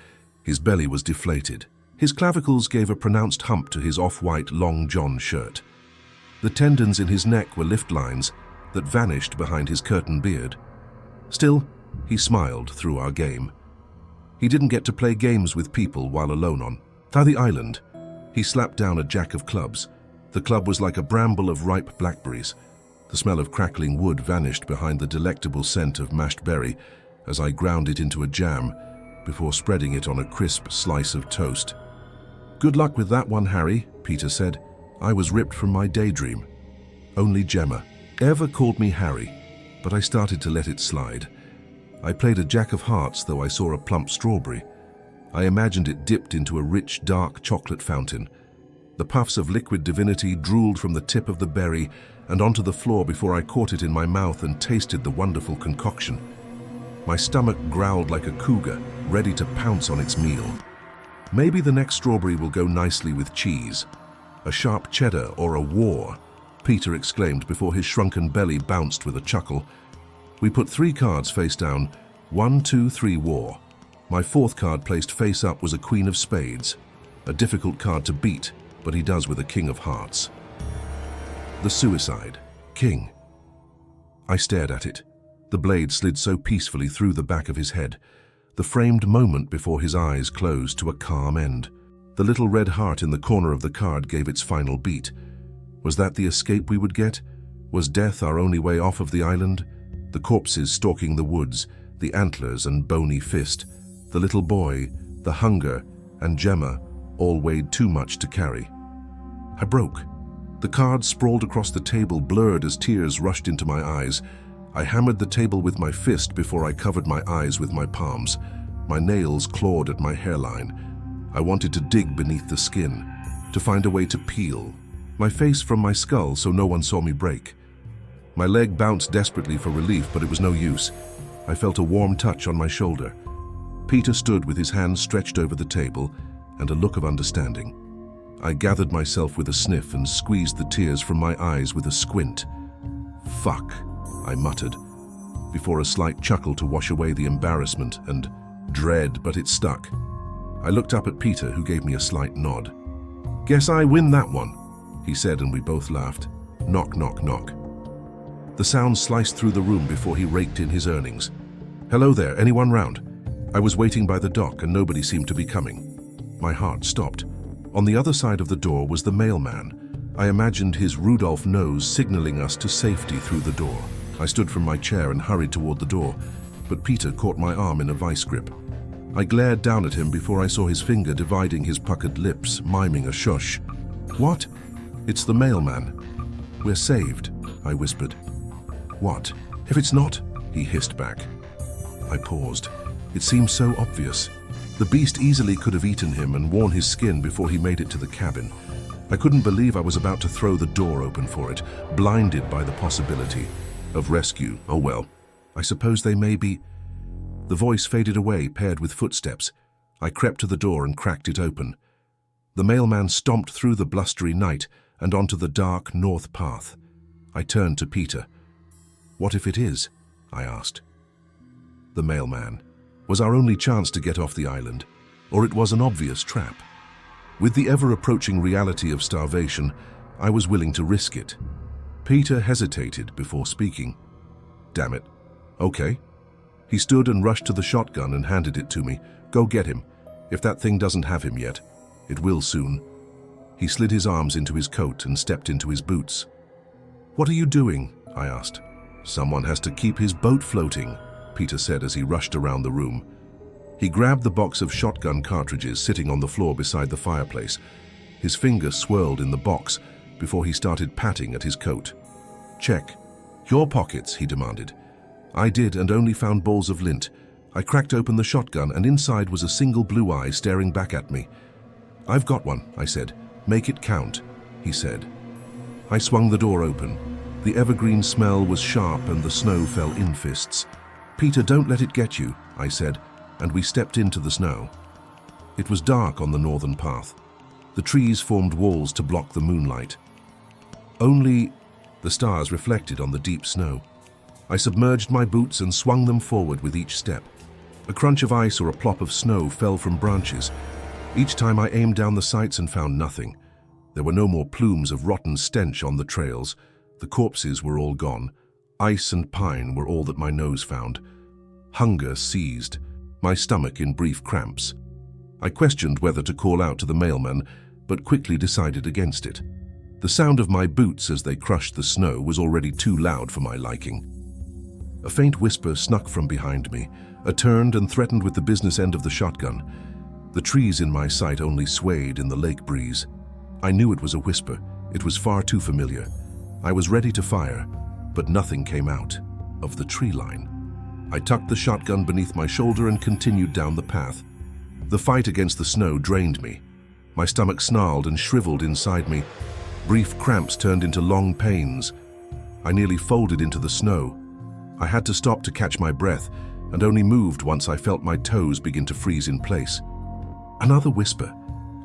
His belly was deflated. His clavicles gave a pronounced hump to his off-white long john shirt. The tendons in his neck were lift lines that vanished behind his curtain beard. Still, he smiled through our game. He didn't get to play games with people while alone on the island. He slapped down a jack of clubs. The club was like a bramble of ripe blackberries. The smell of crackling wood vanished behind the delectable scent of mashed berry as I ground it into a jam before spreading it on a crisp slice of toast. "Good luck with that one, Harry," Peter said. I was ripped from my daydream. Only Gemma ever called me Harry, but I started to let it slide. I played a jack of hearts, though I saw a plump strawberry. I imagined it dipped into a rich, dark chocolate fountain. The puffs of liquid divinity drooled from the tip of the berry and onto the floor before I caught it in my mouth and tasted the wonderful concoction. My stomach growled like a cougar, ready to pounce on its meal. Maybe the next strawberry will go nicely with cheese. A sharp cheddar or a war, Peter exclaimed before his shrunken belly bounced with a chuckle. We put 3 cards face down, 1, 2, 3 war. My 4th card placed face up was a queen of spades, a difficult card to beat, but he does with a king of hearts. The suicide, king. I stared at it. The blade slid so peacefully through the back of his head, the framed moment before his eyes closed to a calm end. The little red heart in the corner of the card gave its final beat. Was that the escape we would get? Was death our only way off of the island? The corpses stalking the woods, the antlers and bony fist, the little boy, the hunger, and Gemma all weighed too much to carry. I broke. The cards sprawled across the table, blurred as tears rushed into my eyes. I hammered the table with my fist before I covered my eyes with my palms. My nails clawed at my hairline. I wanted to dig beneath the skin, to find a way to peel my face from my skull so no one saw me break. My leg bounced desperately for relief, but it was no use. I felt a warm touch on my shoulder. Peter stood with his hands stretched over the table and a look of understanding. I gathered myself with a sniff and squeezed the tears from my eyes with a squint. "Fuck," I muttered, before a slight chuckle to wash away the embarrassment and dread, but it stuck. I looked up at Peter, who gave me a slight nod. "Guess I win that one." he said, and we both laughed. Knock, knock, knock. The sound sliced through the room before he raked in his earnings. Hello there, anyone round? I was waiting by the dock and nobody seemed to be coming. My heart stopped. On the other side of the door was the mailman. I imagined his Rudolph nose signaling us to safety through the door. I stood from my chair and hurried toward the door, but Peter caught my arm in a vice grip. I glared down at him before I saw his finger dividing his puckered lips, miming a shush. What? It's the mailman. We're saved, I whispered. What? If it's not? He hissed back. I paused. It seemed so obvious. The beast easily could have eaten him and worn his skin before he made it to the cabin. I couldn't believe I was about to throw the door open for it, blinded by the possibility of rescue. Oh well, I suppose they may be. The voice faded away, paired with footsteps. I crept to the door and cracked it open. The mailman stomped through the blustery night and onto the dark north path. I turned to Peter. What if it is? I asked. The mailman was our only chance to get off the island, or it was an obvious trap. With the ever-approaching reality of starvation, I was willing to risk it. Peter hesitated before speaking. Damn it. Okay. He stood and rushed to the shotgun and handed it to me. Go get him. If that thing doesn't have him yet, it will soon. He slid his arms into his coat and stepped into his boots. What are you doing? I asked. Someone has to keep his boat floating, Peter said as he rushed around the room. He grabbed the box of shotgun cartridges sitting on the floor beside the fireplace. His finger swirled in the box before he started patting at his coat. Check. Your pockets, he demanded. I did, and only found balls of lint. I cracked open the shotgun and inside was a single blue eye staring back at me. I've got one, I said. Make it count, he said. I swung the door open. The evergreen smell was sharp and the snow fell in fists. Peter, don't let it get you, I said, and we stepped into the snow. It was dark on the northern path. The trees formed walls to block the moonlight. Only the stars reflected on the deep snow. I submerged my boots and swung them forward with each step. A crunch of ice or a plop of snow fell from branches. Each time I aimed down the sights and found nothing. There were no more plumes of rotten stench on the trails. The corpses were all gone. Ice and pine were all that my nose found. Hunger seized, my stomach in brief cramps. I questioned whether to call out to the mailman, but quickly decided against it. The sound of my boots as they crushed the snow was already too loud for my liking. A faint whisper snuck from behind me. I turned and threatened with the business end of the shotgun. The trees in my sight only swayed in the lake breeze. I knew it was a whisper. It was far too familiar. I was ready to fire, but nothing came out of the tree line. I tucked the shotgun beneath my shoulder and continued down the path. The fight against the snow drained me. My stomach snarled and shriveled inside me. Brief cramps turned into long pains. I nearly folded into the snow. I had to stop to catch my breath and only moved once I felt my toes begin to freeze in place. Another whisper.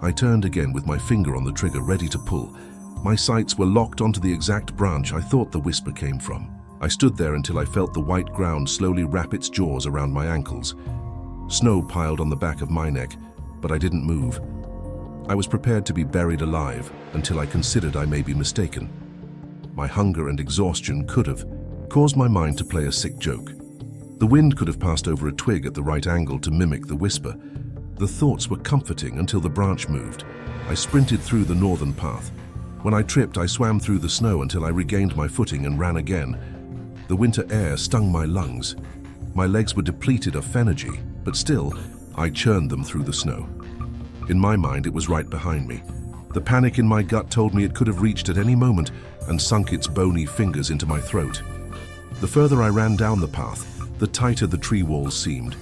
I turned again with my finger on the trigger, ready to pull. My sights were locked onto the exact branch I thought the whisper came from. I stood there until I felt the white ground slowly wrap its jaws around my ankles. Snow piled on the back of my neck, but I didn't move. I was prepared to be buried alive until I considered I may be mistaken. My hunger and exhaustion could have caused my mind to play a sick joke. The wind could have passed over a twig at the right angle to mimic the whisper. The thoughts were comforting until the branch moved. I sprinted through the northern path. When I tripped, I swam through the snow until I regained my footing and ran again. The winter air stung my lungs. My legs were depleted of energy, but still, I churned them through the snow. In my mind, it was right behind me. The panic in my gut told me it could have reached at any moment and sunk its bony fingers into my throat. The further I ran down the path, the tighter the tree walls seemed.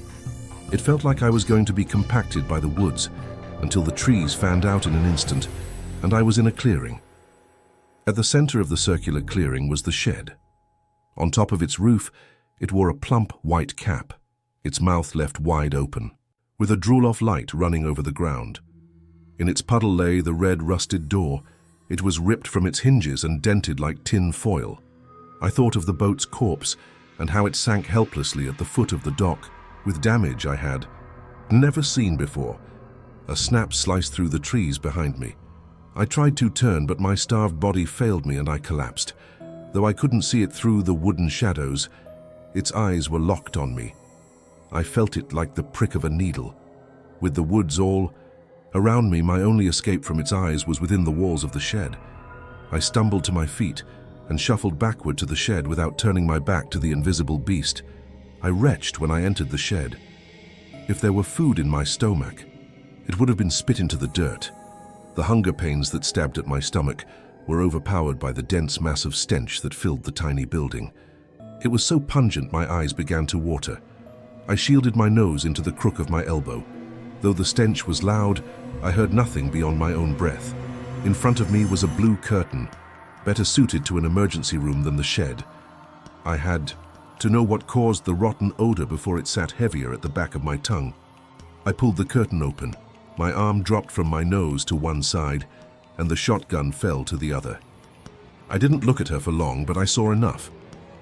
It felt like I was going to be compacted by the woods until the trees fanned out in an instant, and I was in a clearing. At the center of the circular clearing was the shed. On top of its roof, it wore a plump white cap, its mouth left wide open, with a draw-off light running over the ground. In its puddle lay the red rusted door. It was ripped from its hinges and dented like tin foil. I thought of the boat's corpse and how it sank helplessly at the foot of the dock, with damage I had never seen before. A snap sliced through the trees behind me. I tried to turn, but my starved body failed me and I collapsed. Though I couldn't see it through the wooden shadows, its eyes were locked on me. I felt it like the prick of a needle. With the woods all around me, my only escape from its eyes was within the walls of the shed. I stumbled to my feet and shuffled backward to the shed without turning my back to the invisible beast. I retched when I entered the shed. If there were food in my stomach, it would have been spit into the dirt. The hunger pains that stabbed at my stomach were overpowered by the dense mass of stench that filled the tiny building. It was so pungent my eyes began to water. I shielded my nose into the crook of my elbow. Though the stench was loud, I heard nothing beyond my own breath. In front of me was a blue curtain, better suited to an emergency room than the shed. I had to know what caused the rotten odor before it sat heavier at the back of my tongue. I pulled the curtain open. My arm dropped from my nose to one side, and the shotgun fell to the other. I didn't look at her for long, but I saw enough.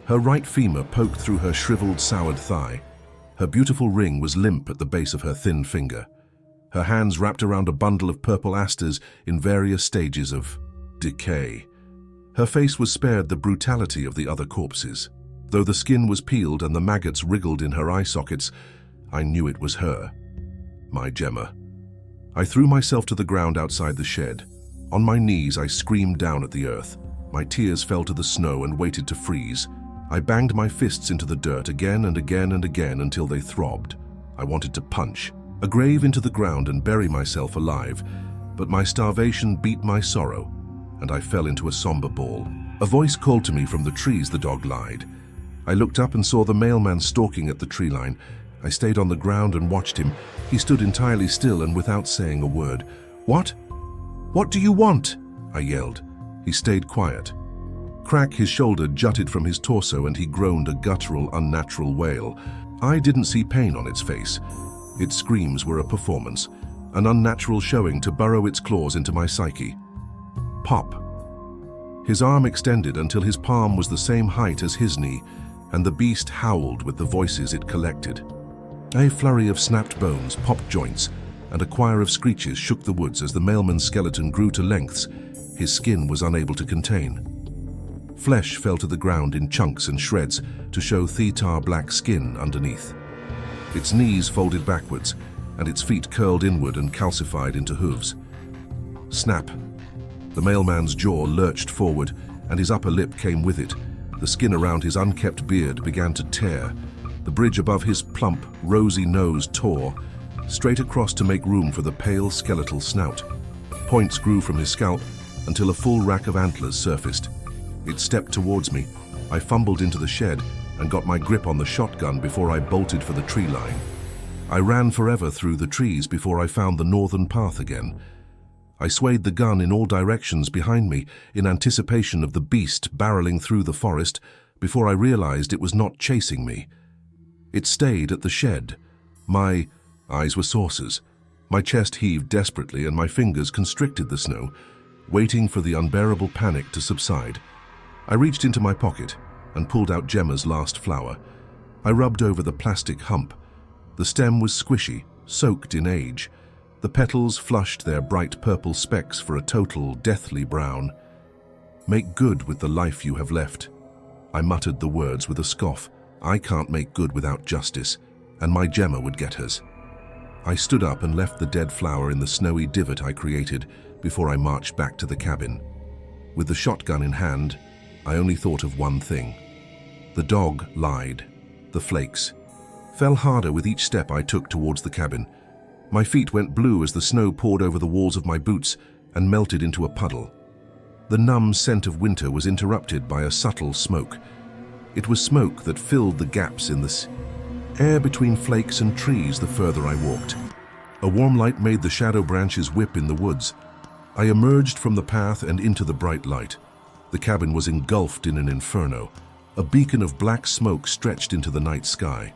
Her right femur poked through her shriveled, soured thigh. Her beautiful ring was limp at the base of her thin finger. Her hands wrapped around a bundle of purple asters in various stages of decay. Her face was spared the brutality of the other corpses. Though the skin was peeled and the maggots wriggled in her eye sockets, I knew it was her. My Gemma. I threw myself to the ground outside the shed. On my knees, I screamed down at the earth. My tears fell to the snow and waited to freeze. I banged my fists into the dirt again and again and again until they throbbed. I wanted to punch a grave into the ground and bury myself alive, but my starvation beat my sorrow, and I fell into a somber ball. A voice called to me from the trees. The dog lied. I looked up and saw the mailman stalking at the tree line. I stayed on the ground and watched him. He stood entirely still and without saying a word. "What? What do you want?" I yelled. He stayed quiet. Crack, his shoulder jutted from his torso and he groaned a guttural, unnatural wail. I didn't see pain on its face. Its screams were a performance, an unnatural showing to burrow its claws into my psyche. Pop. His arm extended until his palm was the same height as his knee, and the beast howled with the voices it collected. A flurry of snapped bones, popped joints, and a choir of screeches shook the woods as the mailman's skeleton grew to lengths his skin was unable to contain. Flesh fell to the ground in chunks and shreds to show tar black skin underneath. Its knees folded backwards, and its feet curled inward and calcified into hooves. Snap. The mailman's jaw lurched forward, and his upper lip came with it. The skin around his unkempt beard began to tear. The bridge above his plump, rosy nose tore, straight across to make room for the pale skeletal snout. Points grew from his scalp until a full rack of antlers surfaced. It stepped towards me. I fumbled into the shed and got my grip on the shotgun before I bolted for the tree line. I ran forever through the trees before I found the northern path again. I swayed the gun in all directions behind me in anticipation of the beast barreling through the forest before I realized it was not chasing me. It stayed at the shed. My eyes were saucers. My chest heaved desperately and my fingers constricted the snow, waiting for the unbearable panic to subside. I reached into my pocket and pulled out Gemma's last flower. I rubbed over the plastic hump. The stem was squishy, soaked in age. The petals flushed their bright purple specks for a total deathly brown. "Make good with the life you have left." I muttered the words with a scoff. I can't make good without justice, and my Gemma would get hers. I stood up and left the dead flower in the snowy divot I created before I marched back to the cabin. With the shotgun in hand, I only thought of one thing. The dog lied. The flakes fell harder with each step I took towards the cabin. My feet went blue as the snow poured over the walls of my boots and melted into a puddle. The numb scent of winter was interrupted by a subtle smoke. It was smoke that filled the gaps in the air between flakes and trees the further I walked. A warm light made the shadow branches whip in the woods. I emerged from the path and into the bright light. The cabin was engulfed in an inferno. A beacon of black smoke stretched into the night sky.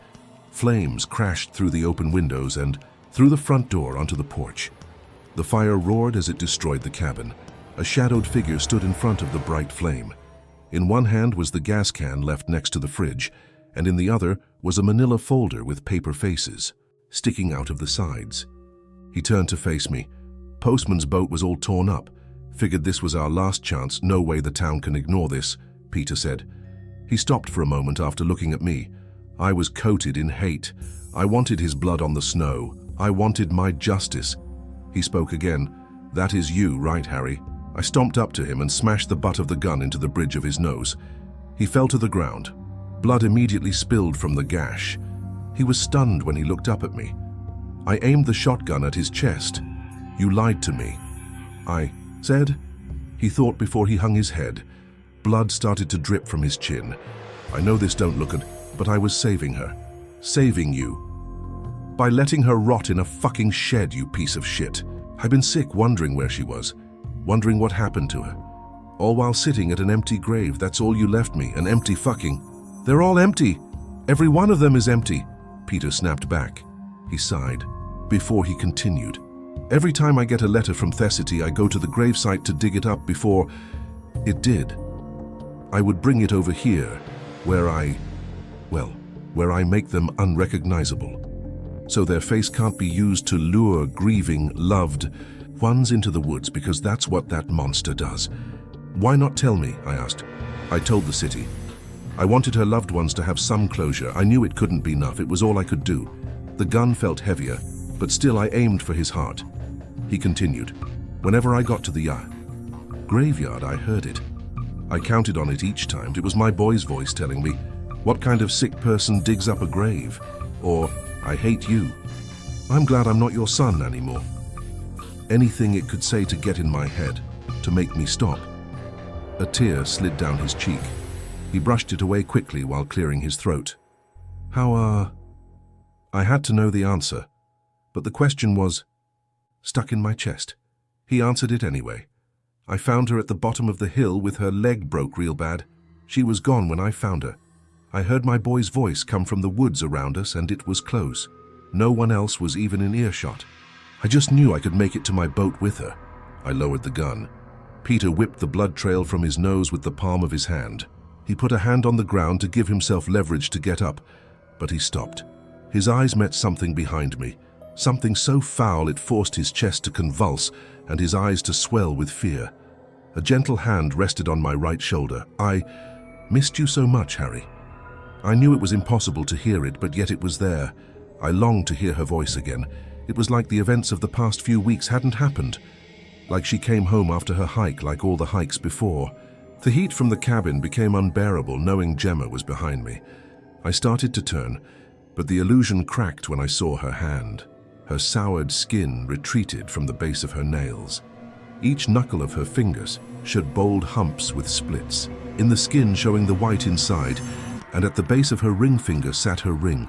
Flames crashed through the open windows and through the front door onto the porch. The fire roared as it destroyed the cabin. A shadowed figure stood in front of the bright flame. In one hand was the gas can left next to the fridge, and in the other was a manila folder with paper faces sticking out of the sides. He turned to face me. Postman's boat was all torn up. Figured this was our last chance. No way the town can ignore this, Peter said. He stopped for a moment after looking at me. I was coated in hate. I wanted his blood on the snow. I wanted my justice. He spoke again. That is you, right, Harry? I stomped up to him and smashed the butt of the gun into the bridge of his nose. He fell to the ground. Blood immediately spilled from the gash. He was stunned when he looked up at me. I aimed the shotgun at his chest. You lied to me, I said. He thought before he hung his head. Blood started to drip from his chin. I know this don't look good, but I was saving her. Saving you. By letting her rot in a fucking shed, you piece of shit. I've been sick wondering where she was, wondering what happened to her. All while sitting at an empty grave. That's all you left me, an empty fucking... They're all empty. Every one of them is empty. Peter snapped back. He sighed, before he continued. Every time I get a letter from Thessity, I go to the gravesite to dig it up before it did. I would bring it over here, where I make them unrecognizable. So their face can't be used to lure grieving, loved ones into the woods, because that's what that monster does. Why not tell me? I asked. I told the city. I wanted her loved ones to have some closure. I knew it couldn't be enough. It was all I could do. The gun felt heavier, but still I aimed for his heart. He continued. Whenever I got to the graveyard, I heard it. I counted on it each time. It was my boy's voice telling me, what kind of sick person digs up a grave? Or, I hate you. I'm glad I'm not your son anymore. Anything it could say to get in my head, to make me stop. A tear slid down his cheek. He brushed it away quickly while clearing his throat. How, I had to know the answer, but the question was stuck in my chest. He answered it anyway. I found her at the bottom of the hill with her leg broke real bad. She was gone when I found her. I heard my boy's voice come from the woods around us, and it was close. No one else was even in earshot. I just knew I could make it to my boat with her. I lowered the gun. Peter whipped the blood trail from his nose with the palm of his hand. He put a hand on the ground to give himself leverage to get up, but he stopped. His eyes met something behind me, something so foul it forced his chest to convulse and his eyes to swell with fear. A gentle hand rested on my right shoulder. I missed you so much, Harry. I knew it was impossible to hear it, but yet it was there. I longed to hear her voice again. It was like the events of the past few weeks hadn't happened. Like she came home after her hike, like all the hikes before. The heat from the cabin became unbearable, knowing Gemma was behind me. I started to turn, but the illusion cracked when I saw her hand. Her soured skin retreated from the base of her nails. Each knuckle of her fingers showed bold humps with splits, in the skin showing the white inside, and at the base of her ring finger sat her ring.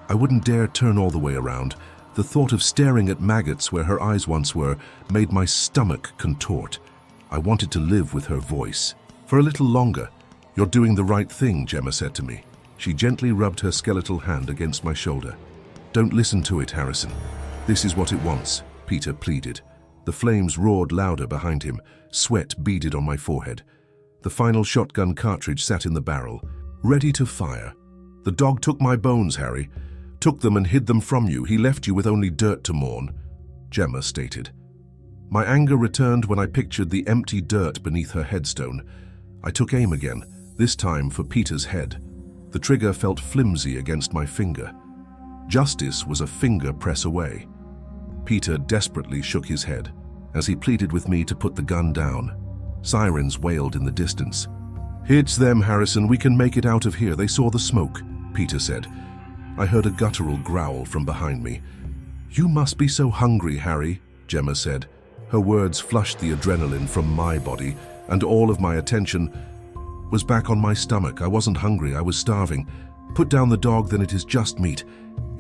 I wouldn't dare turn all the way around. The thought of staring at maggots where her eyes once were made my stomach contort. I wanted to live with her voice. For a little longer. You're doing the right thing, Gemma said to me. She gently rubbed her skeletal hand against my shoulder. Don't listen to it, Harrison. This is what it wants, Peter pleaded. The flames roared louder behind him. Sweat beaded on my forehead. The final shotgun cartridge sat in the barrel, ready to fire. The dog took my bones, Harry. Took them and hid them from you. He left you with only dirt to mourn, Gemma stated. My anger returned when I pictured the empty dirt beneath her headstone. I took aim again, this time for Peter's head. The trigger felt flimsy against my finger. Justice was a finger press away. Peter desperately shook his head as he pleaded with me to put the gun down. Sirens wailed in the distance. It's them, Harrison. We can make it out of here. They saw the smoke, Peter said. I heard a guttural growl from behind me. You must be so hungry, Harry, Gemma said. Her words flushed the adrenaline from my body, and all of my attention was back on my stomach. I wasn't hungry, I was starving. Put down the dog, then it is just meat.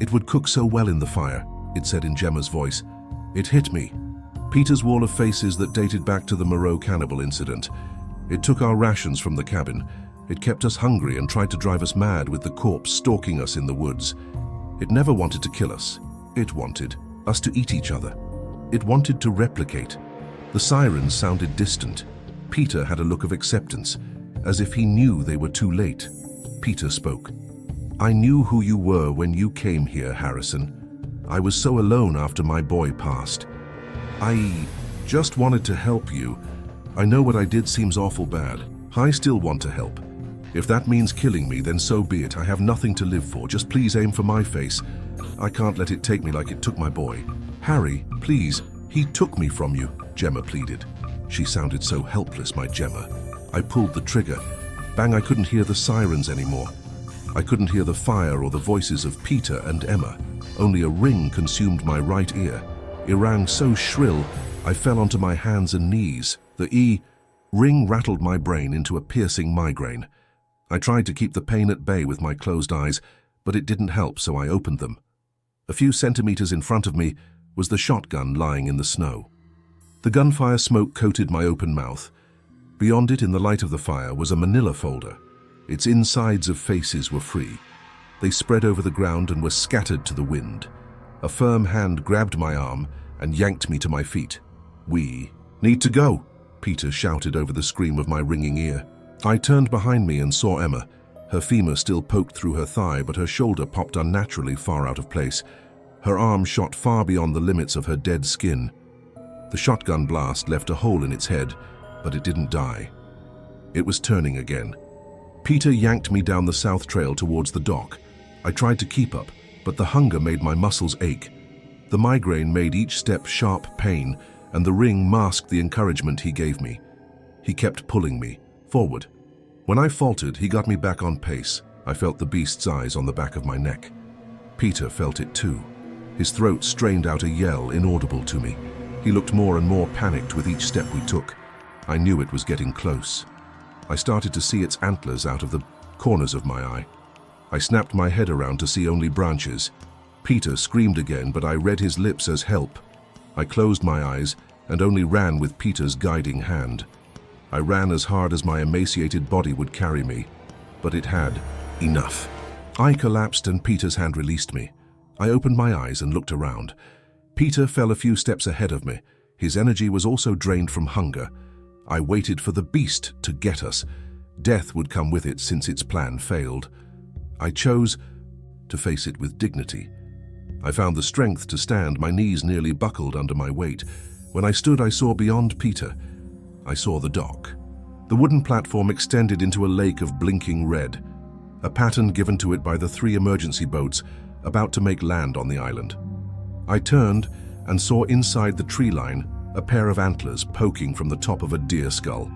It would cook so well in the fire, it said in Gemma's voice. It hit me. Peter's wall of faces that dated back to the Moreau cannibal incident. It took our rations from the cabin. It kept us hungry and tried to drive us mad with the corpse stalking us in the woods. It never wanted to kill us. It wanted us to eat each other. It wanted to replicate. The sirens sounded distant. Peter had a look of acceptance, as if he knew they were too late. Peter spoke. I knew who you were when you came here, Harrison. I was so alone after my boy passed. I just wanted to help you, I know what I did seems awful bad. I still want to help. If that means killing me, then so be it. I have nothing to live for. Just please aim for my face. I can't let it take me like it took my boy. Harry, please. He took me from you, Gemma pleaded. She sounded so helpless, my Gemma. I pulled the trigger. Bang, I couldn't hear the sirens anymore. I couldn't hear the fire or the voices of Peter and Emma. Only a ring consumed my right ear. It rang so shrill, I fell onto my hands and knees. The ring rattled my brain into a piercing migraine. I tried to keep the pain at bay with my closed eyes, but it didn't help, so I opened them. A few centimeters in front of me was the shotgun lying in the snow. The gunfire smoke coated my open mouth. Beyond it, in the light of the fire, was a manila folder. Its insides of faces were free. They spread over the ground and were scattered to the wind. A firm hand grabbed my arm and yanked me to my feet. "We need to go," Peter shouted over the scream of my ringing ear. I turned behind me and saw Emma. Her femur still poked through her thigh, but her shoulder popped unnaturally far out of place. Her arm shot far beyond the limits of her dead skin. The shotgun blast left a hole in its head, but it didn't die. It was turning again. Peter yanked me down the south trail towards the dock. I tried to keep up, but the hunger made my muscles ache. The migraine made each step sharp pain, and the ring masked the encouragement he gave me. He kept pulling me forward. When I faltered, he got me back on pace. I felt the beast's eyes on the back of my neck. Peter felt it too. His throat strained out a yell inaudible to me. He looked more and more panicked with each step we took. I knew it was getting close. I started to see its antlers out of the corners of my eye. I snapped my head around to see only branches. Peter screamed again, but I read his lips as help. I closed my eyes and only ran with Peter's guiding hand. I ran as hard as my emaciated body would carry me, but it had enough. I collapsed and Peter's hand released me. I opened my eyes and looked around. Peter fell a few steps ahead of me. His energy was also drained from hunger. I waited for the beast to get us. Death would come with it since its plan failed. I chose to face it with dignity. I found the strength to stand, my knees nearly buckled under my weight. When I stood, I saw beyond Peter. I saw the dock. The wooden platform extended into a lake of blinking red, a pattern given to it by the 3 emergency boats about to make land on the island. I turned and saw inside the tree line a pair of antlers poking from the top of a deer skull.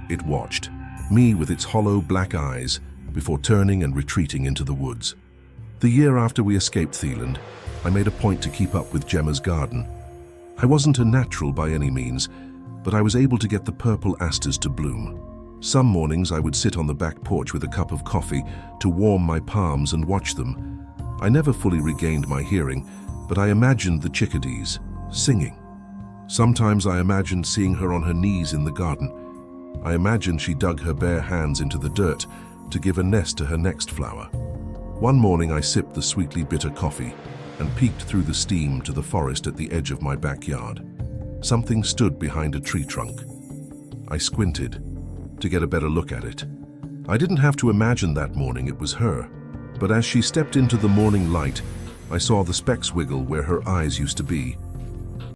It watched me with its hollow black eyes before turning and retreating into the woods. The year after we escaped Thieland, I made a point to keep up with Gemma's garden. I wasn't a natural by any means, but I was able to get the purple asters to bloom. Some mornings I would sit on the back porch with a cup of coffee to warm my palms and watch them. I never fully regained my hearing, but I imagined the chickadees singing. Sometimes I imagined seeing her on her knees in the garden. I imagined she dug her bare hands into the dirt to give a nest to her next flower. One morning I sipped the sweetly bitter coffee and peeked through the steam to the forest at the edge of my backyard. Something stood behind a tree trunk. I squinted to get a better look at it. I didn't have to imagine that morning it was her, but as she stepped into the morning light, I saw the specks wiggle where her eyes used to be.